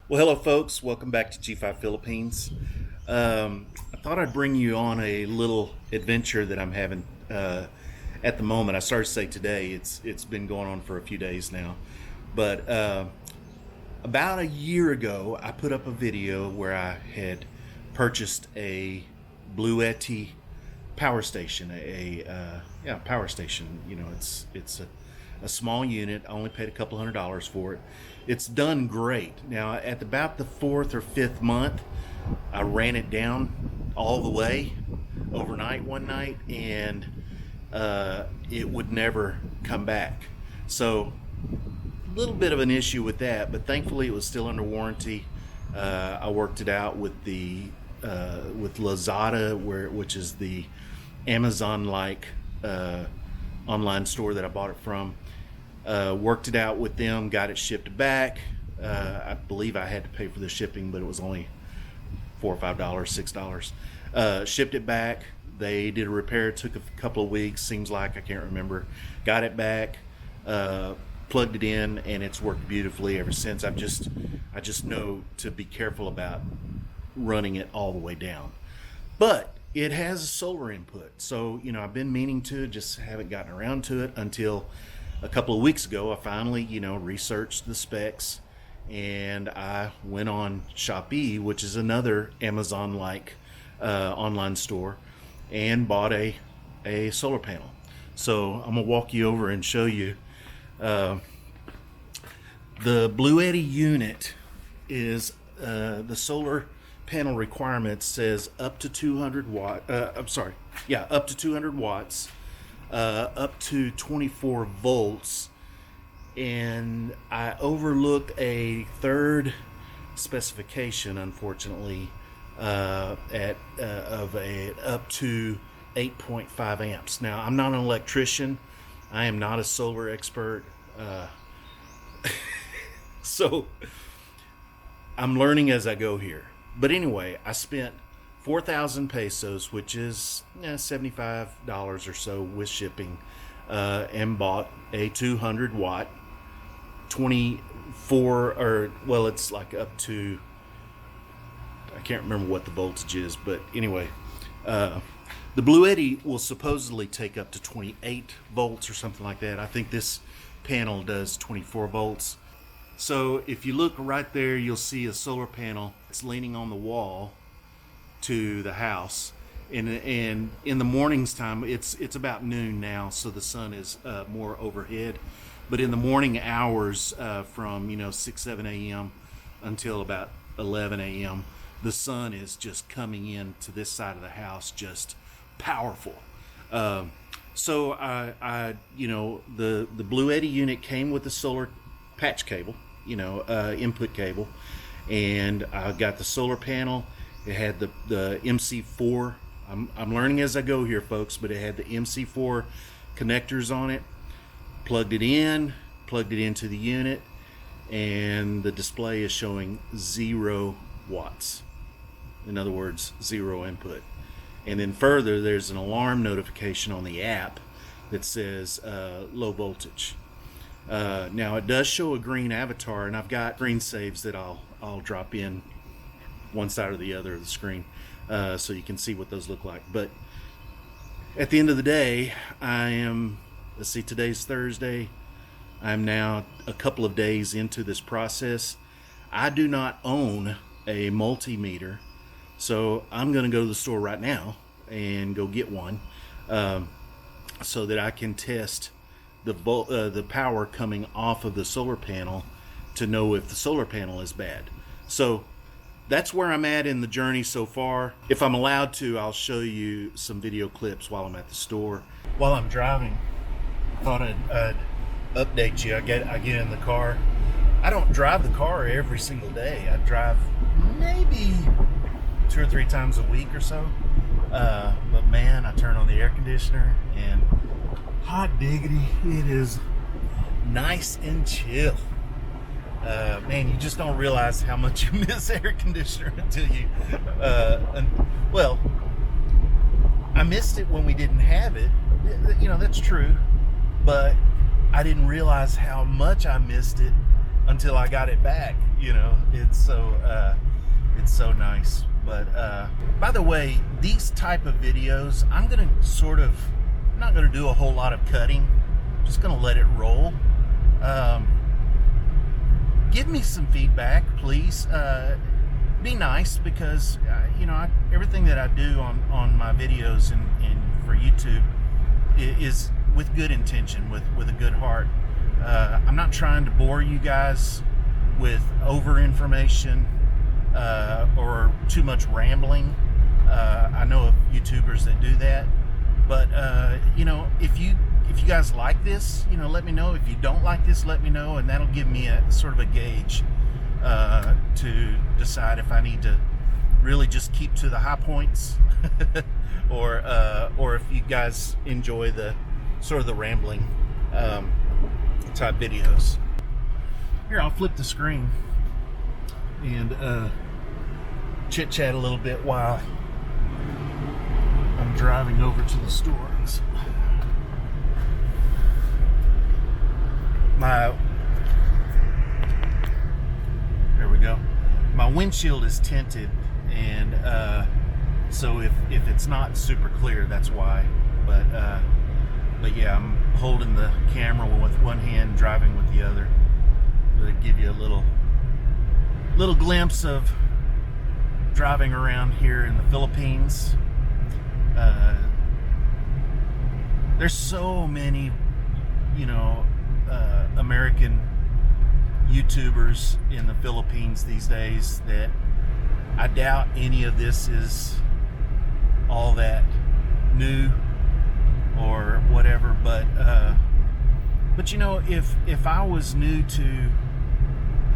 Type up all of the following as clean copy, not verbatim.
Well, hello, folks. Welcome back to G5 Philippines. I thought I'd bring you on a little adventure that I'm having at the moment. I started to say today. It's been going on for a few days now, but about a year ago, I put up a video where I had purchased a Bluetti power station. Power station. You know, it's a small unit. I only paid a couple $100s for it. It's done great. Now, at about the fourth or fifth month, I ran it down all the way overnight one night, and it would never come back. So, a little bit of an issue with that, but thankfully it was still under warranty. I worked it out with with Lazada, which is the Amazon-like online store that I bought it from. Worked it out with them, got it shipped back. I believe I had to pay for the shipping, but it was only $4 or $5, $6. Shipped it back. They did a repair. It took a couple of weeks. Seems like, I can't remember. Got it back. Plugged it in, and it's worked beautifully ever since. I just know to be careful about running it all the way down. But it has a solar input, so I've been meaning to, just haven't gotten around to it until a couple of weeks ago. I finally researched the specs, and I went on Shopee, which is another Amazon-like online store, and bought a solar panel. So I'm gonna walk you over and show you. The Bluetti unit is the solar panel requirement says up to 200 watt. Up to 200 watts, up to 24 volts, and I overlooked a third specification, unfortunately, of up to 8.5 amps. Now, I'm not an electrician. I am not a solar expert. So I'm learning as I go here. But anyway, I spent 4,000 pesos, which is $75 or so with shipping, and bought a 200 watt 24, or well, it's like up to, I can't remember what the voltage is, but anyway, the Bluetti will supposedly take up to 28 volts or something like that. I think this panel does 24 volts. So if you look right there, you'll see a solar panel. It's leaning on the wall to the house, and in the morning's time, it's about noon now, so the sun is more overhead. But in the morning hours, from 6-7 a.m. until about 11 a.m., the sun is just coming in to this side of the house, just powerful. So the Bluetti unit came with the solar patch cable, input cable, and I got the solar panel. It had the MC4. I'm learning as I go here, folks, but it had the MC4 connectors on it. Plugged it into the unit, and the display is showing 0 watts. In other words, 0 input. And then further, there's an alarm notification on the app that says low voltage. Now it does show a green avatar, and I've got screen saves that I'll drop in one side or the other of the screen, so you can see what those look like. But at the end of the day, let's see, today's Thursday. I'm now a couple of days into this process. I do not own a multimeter, so I'm going to go to the store right now and go get one, so that I can test the power coming off of the solar panel to know if the solar panel is bad. So that's where I'm at in the journey so far. If I'm allowed to, I'll show you some video clips while I'm at the store. While I'm driving, I thought I'd update you. I get in the car. I don't drive the car every single day. I drive maybe 2 or 3 times a week or so. But man, I turn on the air conditioner, and hot diggity, it is nice and chill. Man, you just don't realize how much you miss air conditioner until you, well, I missed it when we didn't have it. That's true, but I didn't realize how much I missed it until I got it back. You know, it's so nice. But by the way, these type of videos, I'm gonna not gonna do a whole lot of cutting. Just gonna let it roll. Give me some feedback, please. Be nice, because you know, everything that I do on my videos and for YouTube is with good intention, with a good heart. I'm not trying to bore you guys with over information or too much rambling. I know of YouTubers that do that, but you know, if you guys like this, you know, let me know. If you don't like this, let me know, and that'll give me a sort of a gauge to decide if I need to really just keep to the high points or if you guys enjoy the sort of the rambling type videos. Here, I'll flip the screen and chit chat a little bit while I'm driving over to the stores. There we go. My windshield is tinted, and so if it's not super clear, that's why. But yeah, I'm holding the camera with one hand, driving with the other, to give you a little glimpse of driving around here in the Philippines. There's so many, you know, American YouTubers in the Philippines these days that I doubt any of this is all that new or whatever. But you know, if I was new to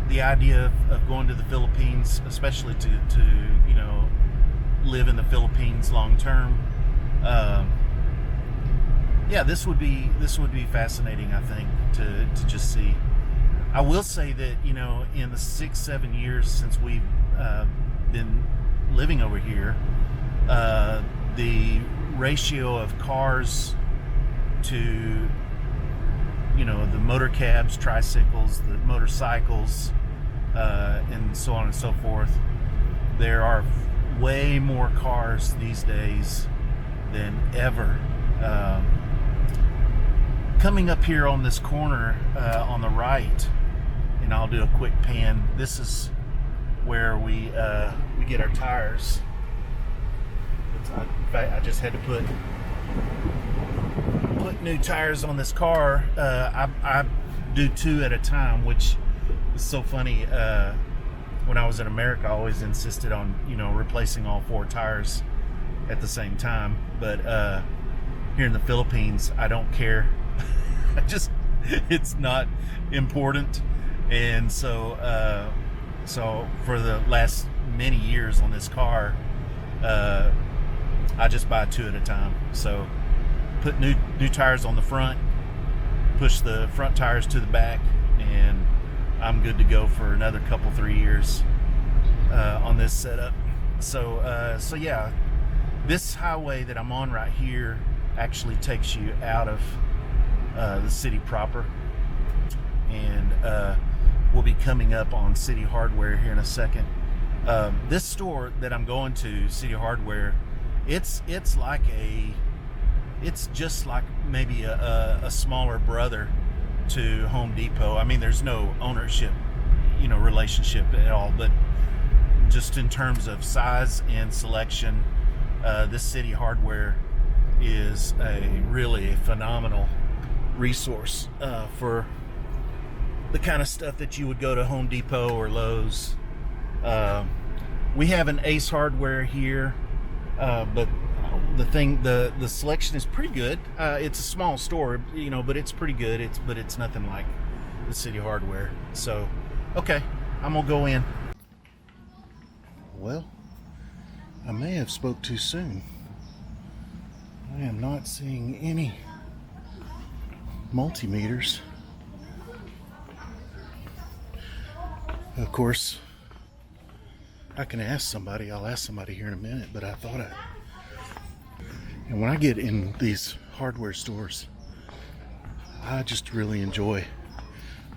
the idea of going to the Philippines, especially to you know, live in the Philippines long term, yeah, this would be fascinating, I think, to just see. I will say that, you know, in the 6-7 years since we've been living over here, the ratio of cars to, you know, the motor cabs, tricycles, the motorcycles, and so on and so forth, there are way more cars these days than ever. Coming up here on this corner on the right, and I'll do a quick pan. This is where we get our tires. In fact, I just had to put new tires on this car. I do 2 at a time, which is so funny. When I was in America, I always insisted on, you know, replacing all 4 tires at the same time. But here in the Philippines, I don't care. It's not important. And so for the last many years on this car, I just buy 2 at a time. So put new tires on the front, push the front tires to the back, and I'm good to go for another 3 years on this setup. So yeah, this highway that I'm on right here actually takes you out of the city proper, and we'll be coming up on City Hardware here in a second. This store that I'm going to, City Hardware, it's just like maybe a smaller brother to Home Depot. I mean, there's no ownership, you know, relationship at all, but just in terms of size and selection, this City Hardware is really a phenomenal resource for the kind of stuff that you would go to Home Depot or Lowe's. We have an Ace Hardware here, but the selection is pretty good. It's a small store, you know, but it's pretty good. It's nothing like the City Hardware. So, okay, I'm gonna go in. Well, I may have spoke too soon. I am not seeing any multimeters. Of course, I can ask somebody. I'll ask somebody here in a minute, but I thought and when I get in these hardware stores, I just really enjoy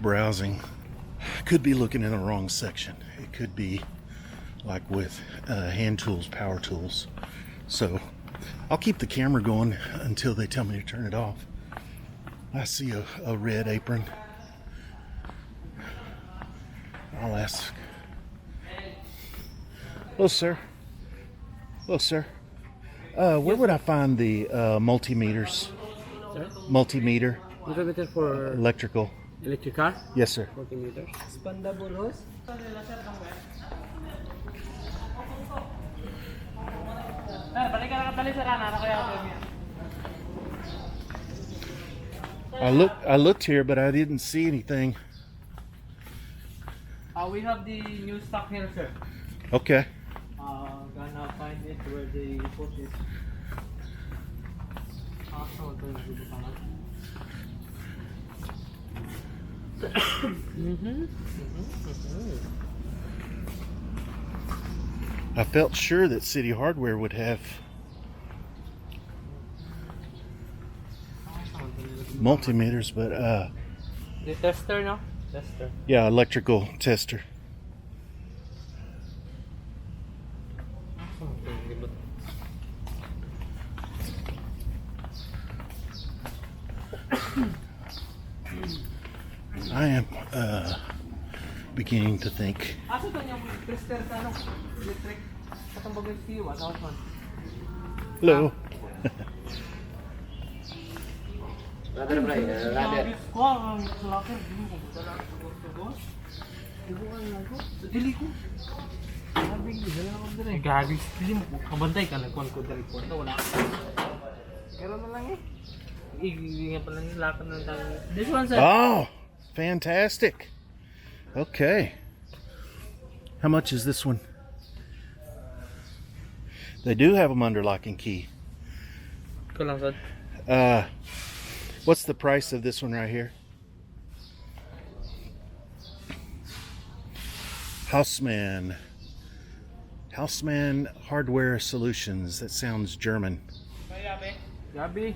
browsing Could be looking in the wrong section. It could be like with hand tools, power tools. So I'll keep the camera going until they tell me to turn it off. I see a red apron. I'll ask. Hello, sir. Hello, sir. Where would I find the multimeters? Sir? Multimeter. Multimeter for Electrical. electric car? Yes, sir. Multimeter. I looked here, but I didn't see anything. We have the new stock here, sir. Okay. Gonna find it where they put it. I felt sure that City Hardware would have multimeters, but The tester, no? Tester. yeah, electrical tester. I am beginning to think. Asa to yung tester sa ano? Electric. Sa tambag ng steel, ano man? Hello. Rather right, rather. Ang locker, di mo ko dala sa boss. Di ko ko. Sa dili ko. Sabi ko, dala ko dire. Gabi, dili mo ko kabantay ka nagkuan ko dali ko. Wala. Karon na lang eh. Nga pala yung lakad ng tanong. This one, sir. Oh, fantastic. Okay. How much is this one? They do have them under lock and key. Ito lang, sir. What's the price of this one right here? Houseman Hardware Solutions. That sounds German. Gabi.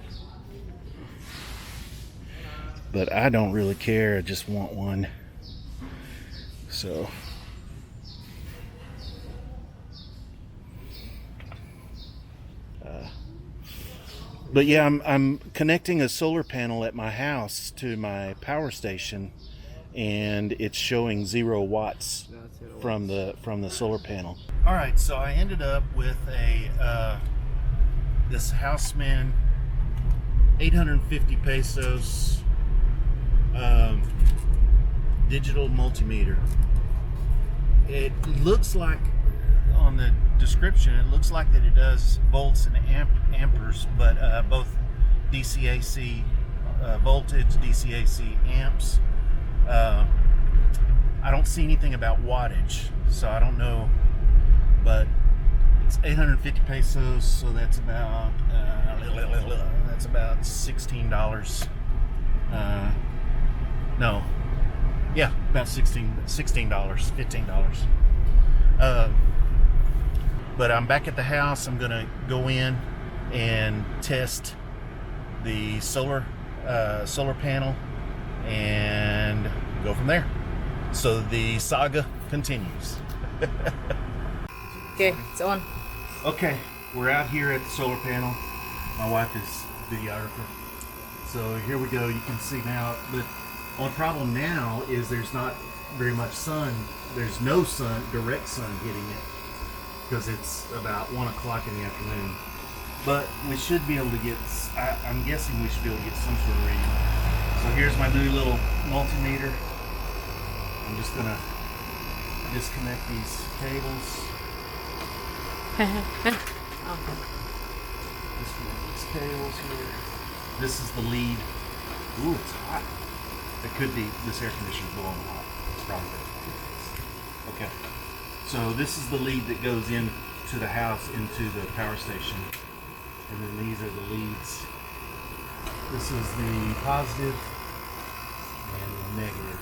But I don't really care. I just want one. So but yeah, I'm connecting a solar panel at my house to my power station, and it's showing 0 watts from the solar panel. All right, so I ended up with a this Houseman 850 pesos digital multimeter. It looks like, on the description, it looks like that it does volts and amperes, but both DC/AC voltage, DC/AC amps. I don't see anything about wattage, so I don't know, but it's 850 pesos, so that's about $16. No, yeah, about $16, $15. But I'm back at the house. I'm gonna go in and test the solar panel and go from there. So the saga continues. Okay, it's on. Okay, we're out here at the solar panel. My wife is videographer. So here we go. You can see now, but one problem now is there's not very much sun. There's no sun, direct sun hitting it, because it's about 1 o'clock in the afternoon. But we should be able to get, I'm guessing we should be able to get some sort of reading. So here's my new little multimeter. I'm just gonna disconnect these cables. Disconnect these cables here. This is the lead. Ooh, it's hot. It could be, this air conditioner's blowing hot. It's probably okay. So this is the lead that goes in to the house, into the power station. And then these are the leads. This is the positive and the negative.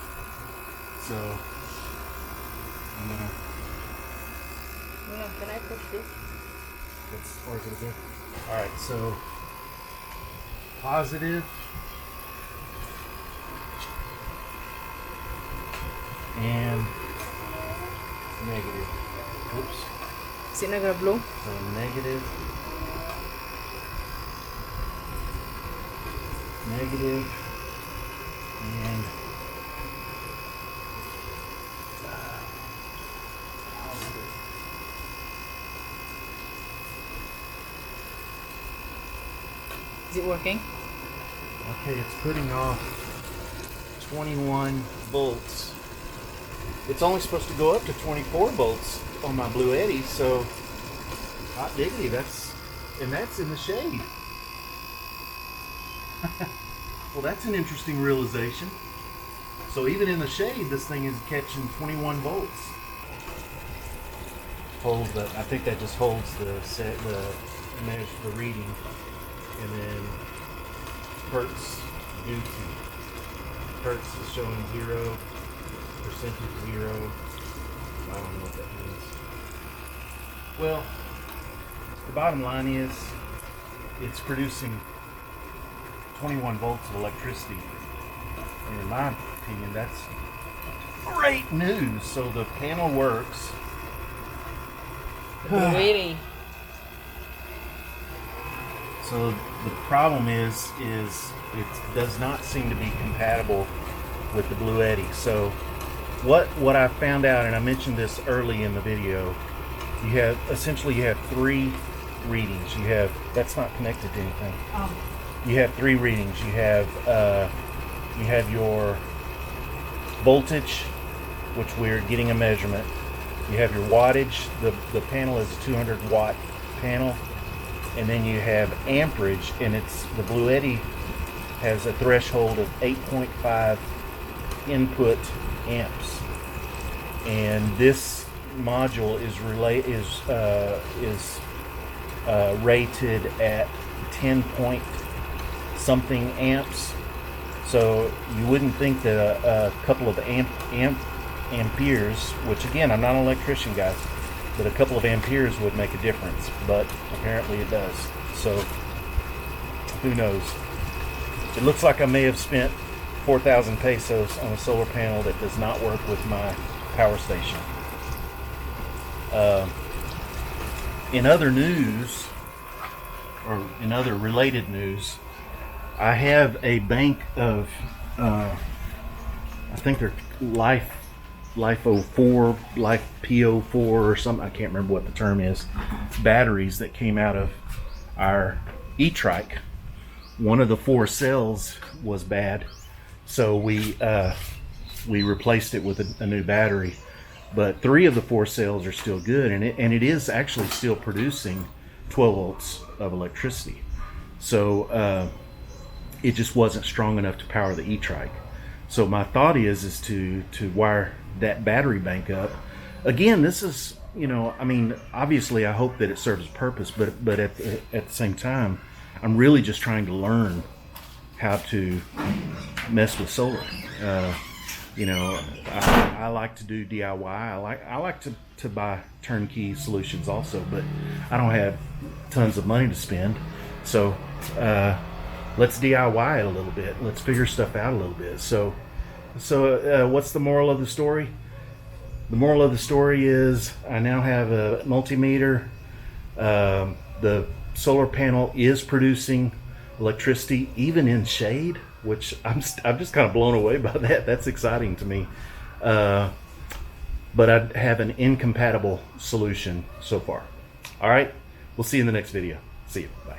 So I'm gonna. Can I push this? That's as far as it'll go. Alright, so positive and negative. Oops. Is it not gonna blow? So negative, negative, and Is it working? okay, it's putting off 21 volts. It's only supposed to go up to 24 volts on my Blue Eddy, so hot diggity, that's in the shade. Well, that's an interesting realization. So even in the shade, this thing is catching 21 volts. I think that just holds the reading, and then hertz duty. Hertz is showing 0, percentage 0. I don't know what that means. Well, the bottom line is it's producing 21 volts of electricity. And in my opinion, that's great news. So the panel works. Really? So the problem is it does not seem to be compatible with the Blue Eddy. So what I found out, and I mentioned this early in the video, you have 3 readings. That's not connected to anything. You have 3 readings. You have your voltage, which we're getting a measurement. You have your wattage. The panel is a 200 watt panel, and then you have amperage, and the Blue Eddy has a threshold of 8.5 input amps, and this module is rated at 10 point something amps. So you wouldn't think that a couple of amperes, which again, I'm not an electrician, guys, but a couple of amperes would make a difference, but apparently it does. So who knows? It looks like I may have spent 4,000 pesos on a solar panel that does not work with my power station. In other news, or in other related news, I have a bank of, I think they're Life 04, Life P04 or something, I can't remember what the term is, batteries that came out of our e-trike. One of the 4 cells was bad, so we replaced it with a new battery. But 3 of the 4 cells are still good, and it is actually still producing 12 volts of electricity. So it just wasn't strong enough to power the e-trike. So my thought is to wire that battery bank up. Again, this is, I mean, obviously I hope that it serves a purpose, but at the same time, I'm really just trying to learn how to mess with solar. I like to do DIY. I like to buy turnkey solutions also, but I don't have tons of money to spend. So let's DIY it a little bit. Let's figure stuff out a little bit. So what's the moral of the story? The moral of the story is I now have a multimeter. The solar panel is producing electricity even in shade, which I'm just kind of blown away by that. That's exciting to me. But I have an incompatible solution so far. All right, we'll see you in the next video. See you. Bye.